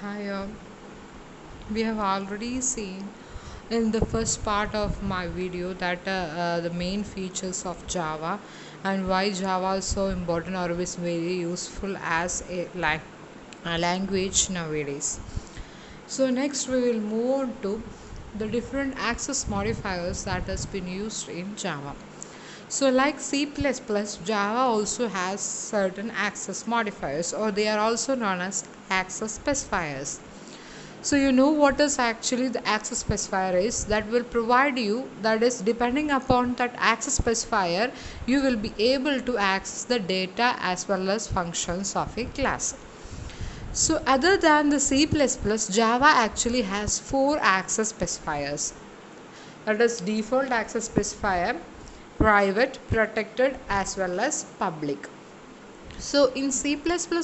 Hi, we have already seen in the first part of my video that the main features of Java and why Java is so important or is very useful as a language nowadays. So next we will move on to the different access modifiers that has been used in Java. So like C++, Java also has certain access modifiers or they are also known as access specifiers. So you know what is actually the access specifier is that will provide you, that is depending upon that access specifier you will be able to access the data as well as functions of a class. So other than the C++, Java actually has four access specifiers, that is default access specifier, private, protected as well as public. So in C++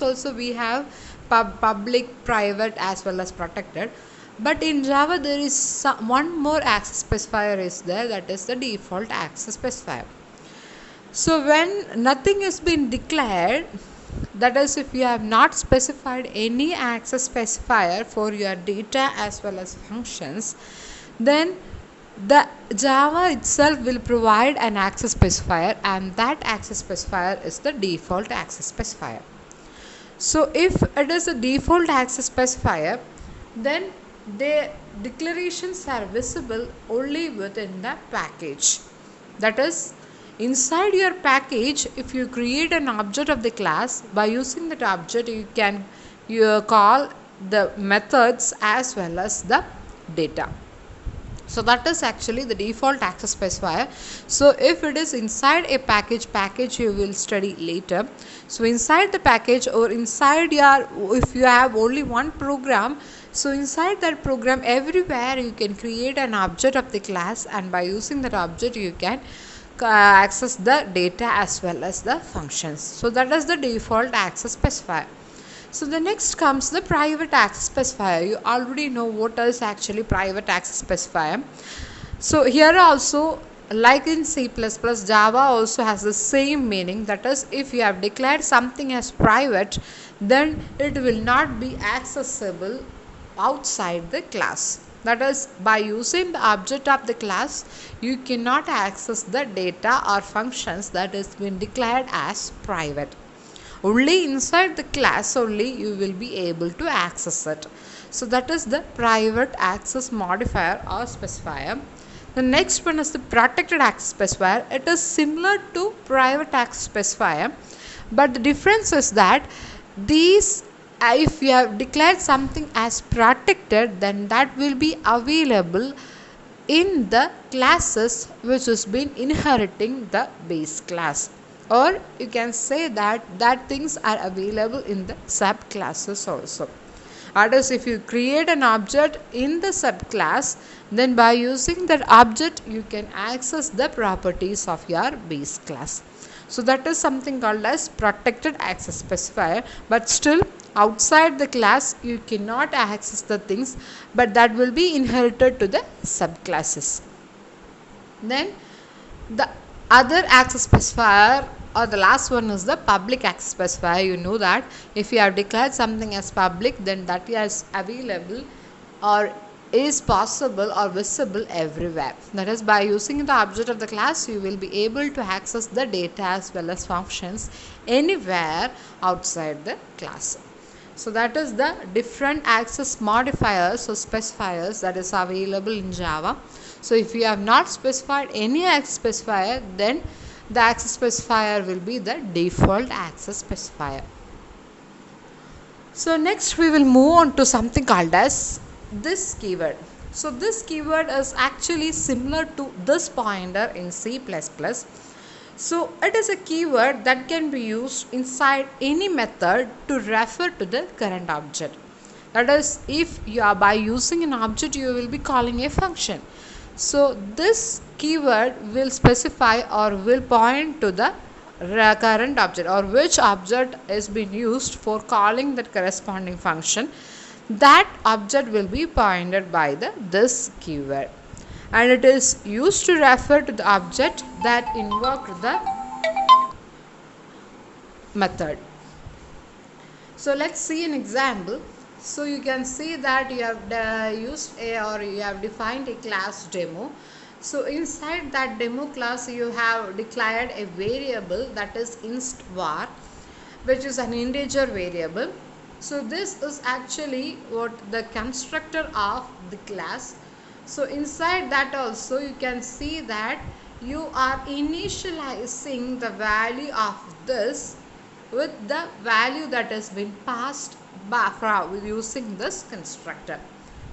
also we have public, private as well as protected. But in Java there is one more access specifier is there, that is the default access specifier. So when nothing has been declared, that is if you have not specified any access specifier for your data as well as functions, then the Java itself will provide an access specifier and that access specifier is the default access specifier. So if it is a default access specifier, then the declarations are visible only within the package. That is, inside your package, if you create an object of the class, by using that object you call the methods as well as the data. So that is actually the default access specifier. So if it is inside a package you will study later. So inside the package or inside your, if you have only one program, so inside that program everywhere you can create an object of the class and by using that object you can access the data as well as the functions. So that is the default access specifier. So the next comes the private access specifier. You already know what is actually private access specifier. So here also, like in C++, Java also has the same meaning. That is, if you have declared something as private, then it will not be accessible outside the class. That is, by using the object of the class, you cannot access the data or functions that has been declared as private. Only inside the class only you will be able to access it. So that is the private access modifier or specifier. The next one is the protected access specifier. It is similar to private access specifier, but the difference is that these, if you have declared something as protected, then that will be available in the classes which has been inheriting the base class, or you can say that things are available in the subclasses also. That is, if you create an object in the subclass, then by using that object you can access the properties of your base class. So that is something called as protected access specifier, but still outside the class you cannot access the things, but that will be inherited to the subclasses. Then the other access specifier or the last one is the public access specifier. You know that if you have declared something as public, then that is available or is possible or visible everywhere. That is, by using the object of the class you will be able to access the data as well as functions anywhere outside the class. So that is the different access modifiers or specifiers that is available in Java. So if you have not specified any access specifier, then the access specifier will be the default access specifier. So next we will move on to something called as this keyword. So this keyword is actually similar to this pointer in C++. So it is a keyword that can be used inside any method to refer to the current object. That is, if you are by using an object you will be calling a function. So this keyword will specify or will point to the current object or which object is being used for calling that corresponding function. That object will be pointed by this keyword, and it is used to refer to the object that invoked the method. So let's see an example. So you can see that you have used a, or you have defined a class demo. So inside that demo class you have declared a variable, that is inst_var, which is an integer variable. So this is actually what the constructor of the class. So inside that also you can see that you are initializing the value of this with the value that has been passed by using this constructor.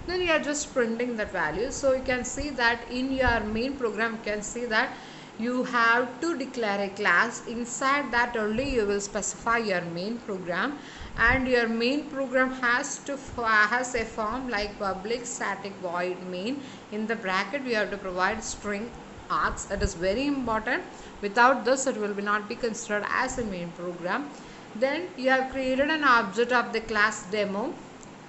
Then you are just printing that value. So you can see that in your main program, you can see that you have to declare a class. Inside that only you will specify your main program, and your main program has a form like public static void main. In the bracket we have to provide string args. It is very important. Without this it will not be considered as a main program. Then you have created an object of the class demo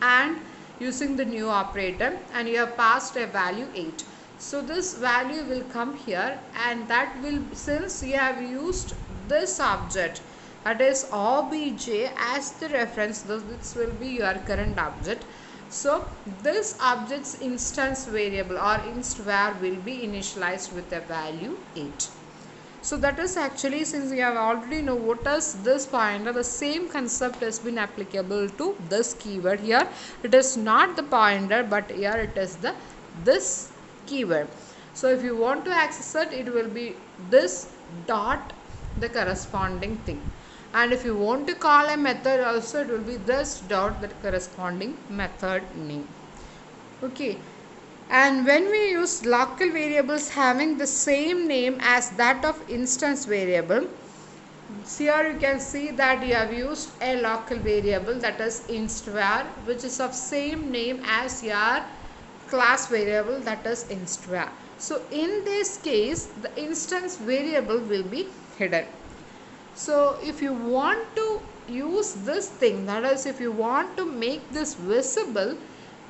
and using the new operator, and you have passed a value 8. So this value will come here, and that will, since you have used this object, that is obj, as the reference, this will be your current object. So this object's instance variable or inst_var will be initialized with a value 8. So that is actually, since you have already know what is this pointer, the same concept has been applicable to this keyword. Here it is not the pointer, but here it is the this keyword. So if you want to access it, it will be this dot the corresponding thing, and if you want to call a method also, it will be this dot the corresponding method name. Okay. And when we use local variables having the same name as that of instance variable, here you can see that you have used a local variable, that is inst_var, which is of same name as your class variable, that is inst_var. So in this case the instance variable will be hidden. So if you want to use this thing, that is if you want to make this visible,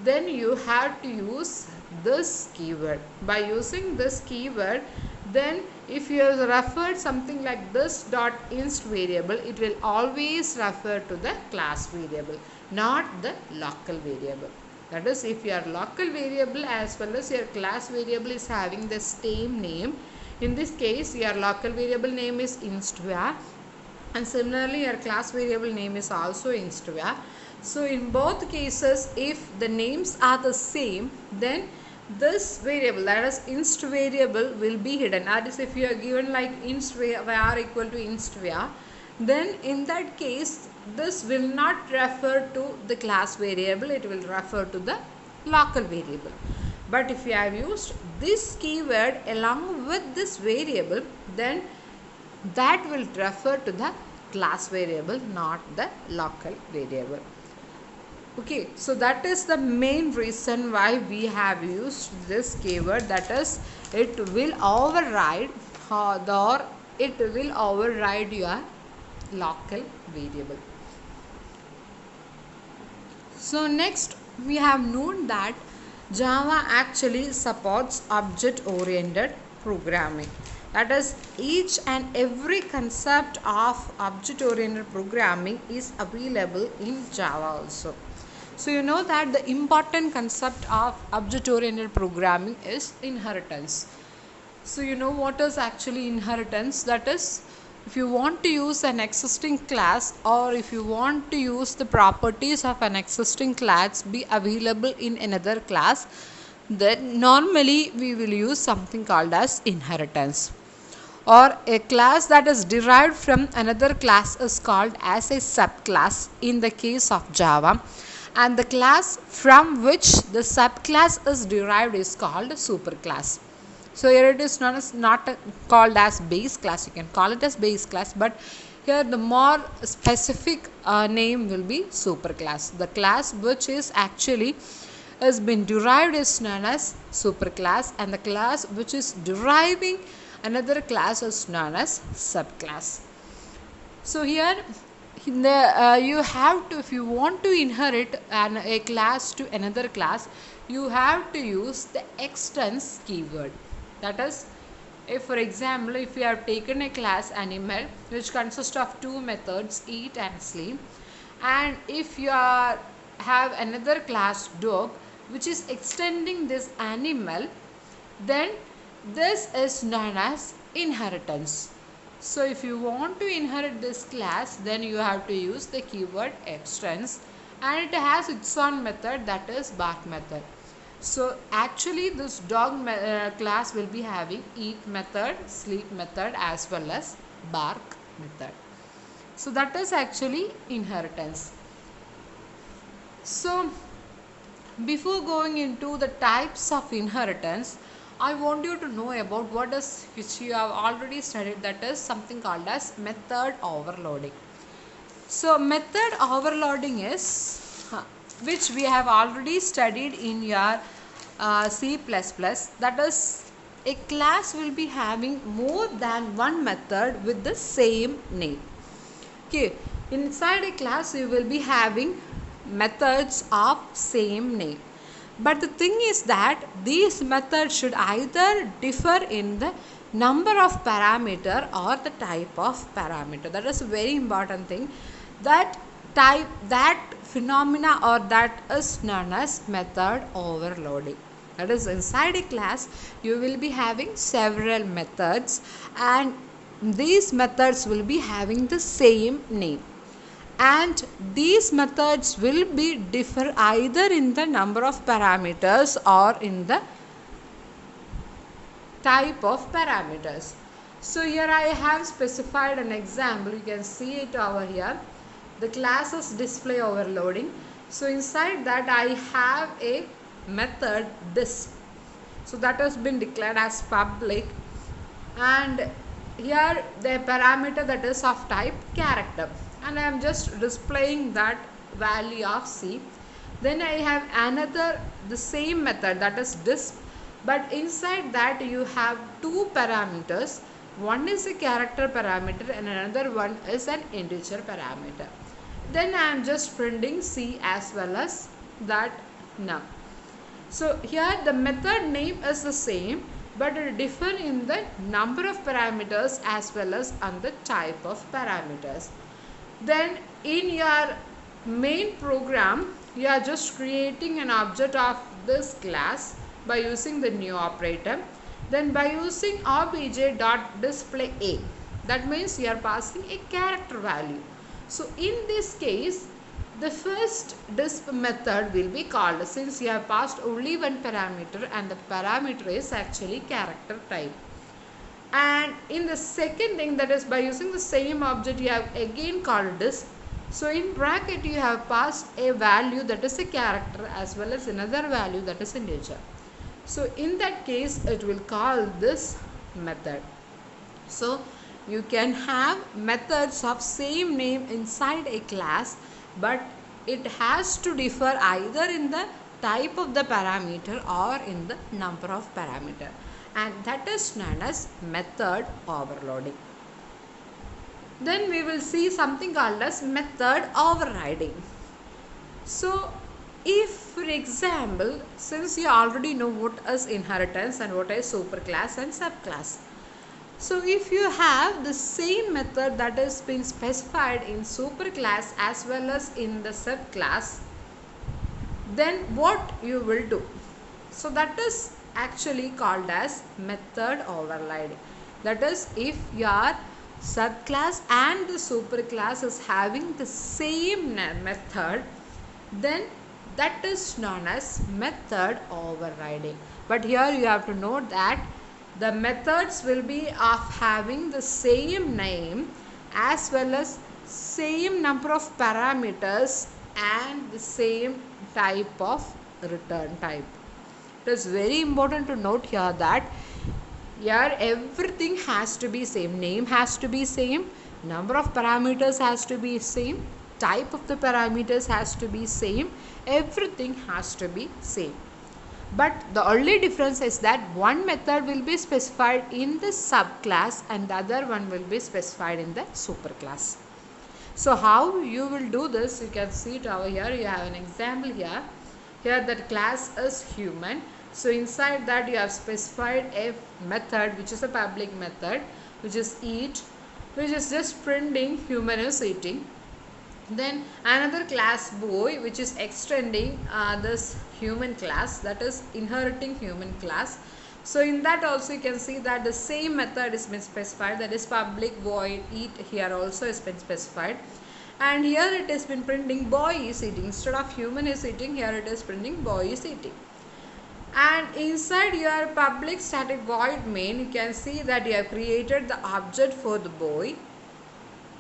then you have to use this keyword. By using this keyword, then if you have referred something like this dot inst variable, it will always refer to the class variable, not the local variable. That is, if your local variable as well as your class variable is having the same name, in this case your local variable name is inst_var, and similarly your class variable name is also inst_var. So in both cases, if the names are the same, then this variable, that is inst variable, will be hidden. That is, if you are given like inst_var equal to inst_var, then in that case this will not refer to the class variable, it will refer to the local variable. But if you have used this keyword along with this variable, then that will refer to the class variable, not the local variable. Okay, so that is the main reason why we have used this keyword, that is it will override or it will override your local variable. So next we have known that Java actually supports object oriented programming. That is, each and every concept of object oriented programming is available in Java also. So you know that the important concept of object oriented programming is inheritance. So you know what is actually inheritance? That is, if you want to use an existing class, or if you want to use the properties of an existing class be available in another class, then normally we will use something called as inheritance. Or a class that is derived from another class is called as a subclass in the case of Java, and the class from which the subclass is derived is called a superclass. So here it is not called as base class. You can call it as base class, but here the more specific name will be superclass. The class which is actually has been derived is known as superclass, and the class which is deriving another class is known as subclass. So here you have to, if you want to inherit a class to another class, you have to use the extends keyword. That is, if for example if you have taken a class animal which consists of two methods, eat and sleep, and if you are have another class dog which is extending this animal, then this is known as inheritance. So if you want to inherit this class, then you have to use the keyword extends, and it has its own method, that is bark method. So actually this dog class will be having eat method, sleep method as well as bark method. So that is actually inheritance. So before going into the types of inheritance, I want you to know about what is, which you have already studied, that is something called as method overloading. So method overloading is which we have already studied in your C++, that is a class will be having more than one method with the same name. Okay, inside a class you will be having methods of same name, but the thing is that these methods should either differ in the number of parameter or the type of parameter. That is a very important thing. That type, that phenomena, or that is known as method overloading. That is, inside a class you will be having several methods, and these methods will be having the same name, and these methods will be differ either in the number of parameters or in the type of parameters. So here I have specified an example. You can see it over here. The class is display overloading. So inside that I have a method disp. So that has been declared as public, and here the parameter that is of type character, and I am just displaying that value of C. Then I have another the same method, that is disp, but inside that you have two parameters. One is a character parameter and another one is an integer parameter. Then I am just printing C as well as that num. So here the method name is the same, but it differ in the number of parameters as well as on the type of parameters. Then in your main program you are just creating an object of this class by using the new operator. Then by using obj.display, that means you are passing a character value. So in this case the first disp method will be called, since you have passed only one parameter and the parameter is actually character type. And in the second thing, that is by using the same object, you have again called disp. So in bracket you have passed a value that is a character as well as another value that is integer. So in that case it will call this method. So you can have methods of same name inside a class, but it has to differ either in the type of the parameter or in the number of parameter, and that is known as method overloading. Then we will see something called as method overriding. So if for example, since you already know what is inheritance and what is superclass and subclass, so if you have the same method that is been specified in superclass as well as in the subclass, then what you will do? So that is actually called as method overriding. That is, if your subclass and the superclass is having the same method, then that is known as method overriding. But here you have to note that the methods will be of having the same name as well as same number of parameters and the same type of return type. It is very important to note here that here everything has to be same. Name has to be same, number of parameters has to be same, type of the parameters has to be same, everything has to be same. But the only difference is that one method will be specified in the subclass and the other one will be specified in the superclass. So how you will do this, you can see it over here. You have an example here. Here that class is human. So inside that you have specified a method which is a public method, which is eat, which is just printing human is eating. Then another class boy, which is extending this human class, that is inheriting human class. So in that also you can see that the same method is been specified, that is public void eat here also has been specified, and here it has been printing boy is eating instead of human is eating, here it is printing boy is eating. And inside your public static void main, you can see that you have created the object for the boy,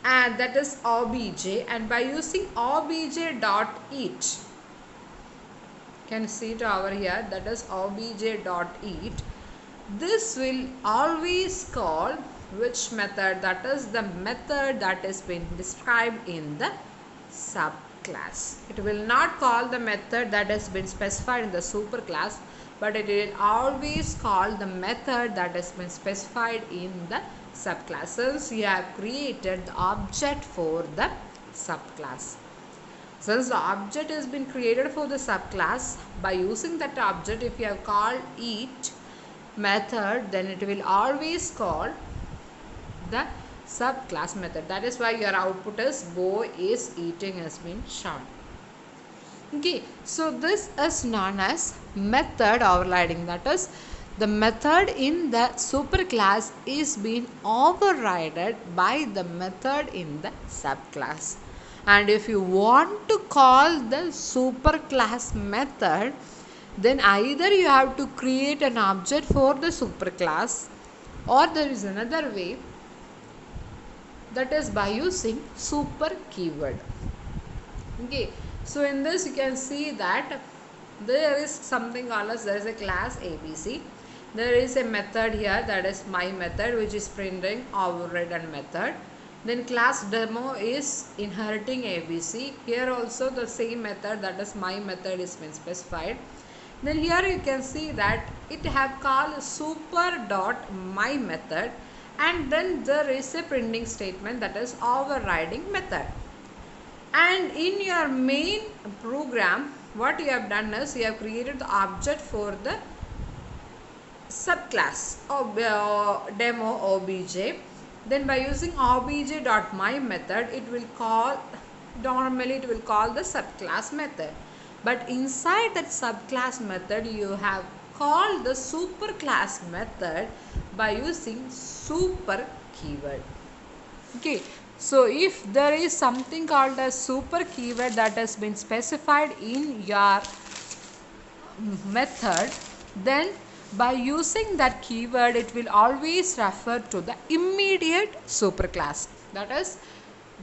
and that is obj, and by using obj dot eat, can see it over here, that is obj dot eat, this will always call which method, that is the method that has been described in the subclass. It will not call the method that has been specified in the superclass, but it will always call the method that has been specified in the subclass, since you have created the object for the subclass. Since the object has been created for the subclass, by using that object, if you have called eat method, then it will always call the subclass method. That is why your output is boy is eating has been shown. Okay, so this is known as method overriding, that is the method in the superclass is being overridden by the method in the subclass. And if you want to call the superclass method, then either you have to create an object for the superclass, or there is another way, that is by using super keyword. Okay, so in this you can see that there is something called as, there is a class ABC, there is a method here, that is my method, which is printing overridden method. Then class demo is inheriting ABC, here also the same method, that is my method, is been specified. Then here you can see that it have called super dot my method, and then there is a printing statement, that is overriding method. And in your main program, what you have done is you have created the object for the subclass of demo obj. Then by using obj.my method, it will call, normally it will call the subclass method. But inside that subclass method, you have called the superclass method by using super keyword. Okay, so if there is something called a super keyword that has been specified in your method, then by using that keyword, it will always refer to the immediate superclass, that is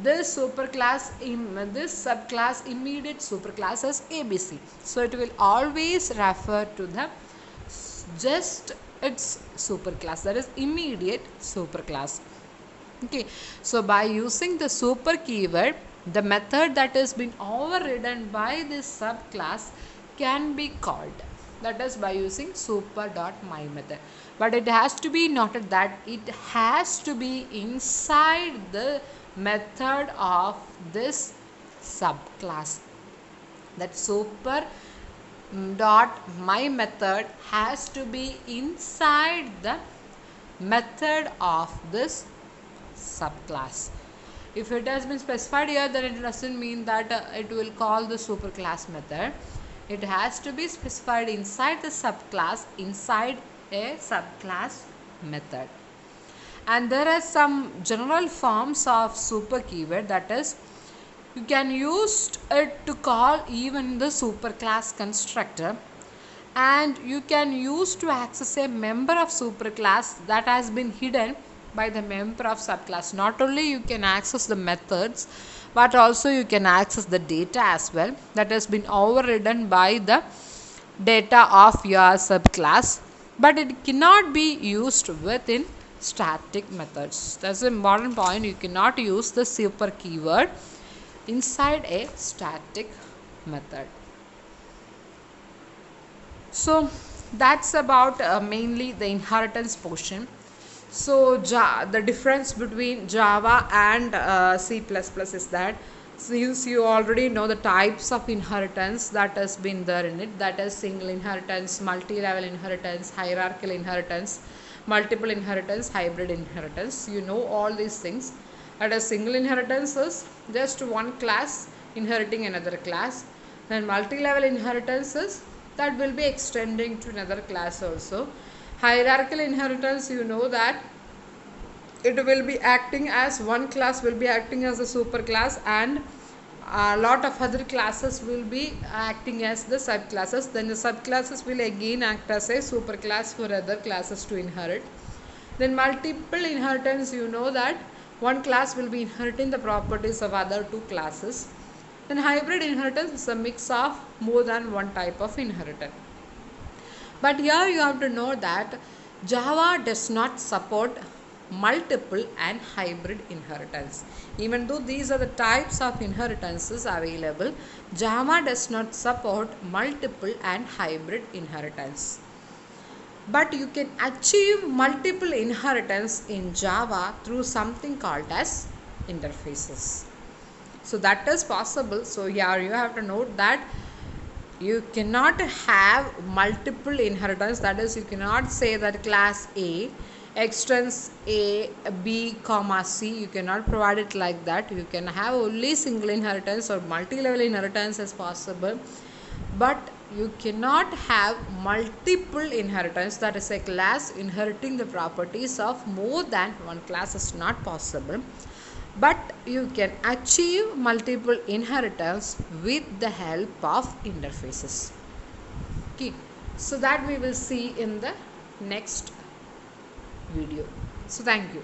this superclass in this subclass immediate superclass is ABC. So it will always refer to the just its superclass, that is immediate superclass. Okay, so by using the super keyword, the method that has been overridden by this subclass can be called, that is by using super.my method. But it has to be noted that it has to be inside the method of this subclass. That super dot my method has to be inside the method of this subclass. If it has been specified here, then it doesn't mean that it will call the superclass method. It has to be specified inside the subclass, inside a subclass method. And there are some general forms of super keyword, that is you can use it to call even the superclass constructor, and you can use to access a member of superclass that has been hidden by the member of subclass. Not only you can access the methods, but also you can access the data as well that has been overridden by the data of your subclass, but it cannot be used within static methods. That's an important point. You cannot use the super keyword inside a static method. So that's about mainly the inheritance portion. So the difference between Java and C++ is that since you already know the types of inheritance that has been there in it, that is single inheritance, multi-level inheritance, hierarchical inheritance, multiple inheritance, hybrid inheritance, you know all these things. That is, single inheritance is just one class inheriting another class. Then multi-level inheritance is that will be extending to another class also. Hierarchical inheritance, you know that it will be acting as one class will be acting as a super class, and a lot of other classes will be acting as the subclasses. Then the subclasses will again act as a super class for other classes to inherit. Then multiple inheritance, you know that one class will be inheriting the properties of other two classes. Then hybrid inheritance is a mix of more than one type of inheritance. But here you have to know that Java does not support multiple and hybrid inheritance. Even though these are the types of inheritances available, Java does not support multiple and hybrid inheritance. But you can achieve multiple inheritance in Java through something called as interfaces. So that is possible. So here you have to note that you cannot have multiple inheritance. That is, you cannot say that class A extends A, B, comma C. You cannot provide it like that. You can have only single inheritance or multi-level inheritance as possible, but you cannot have multiple inheritance. That is, a class inheriting the properties of more than one class is not possible. But you can achieve multiple inheritance with the help of interfaces. Okay, so that we will see in the next video. So thank you.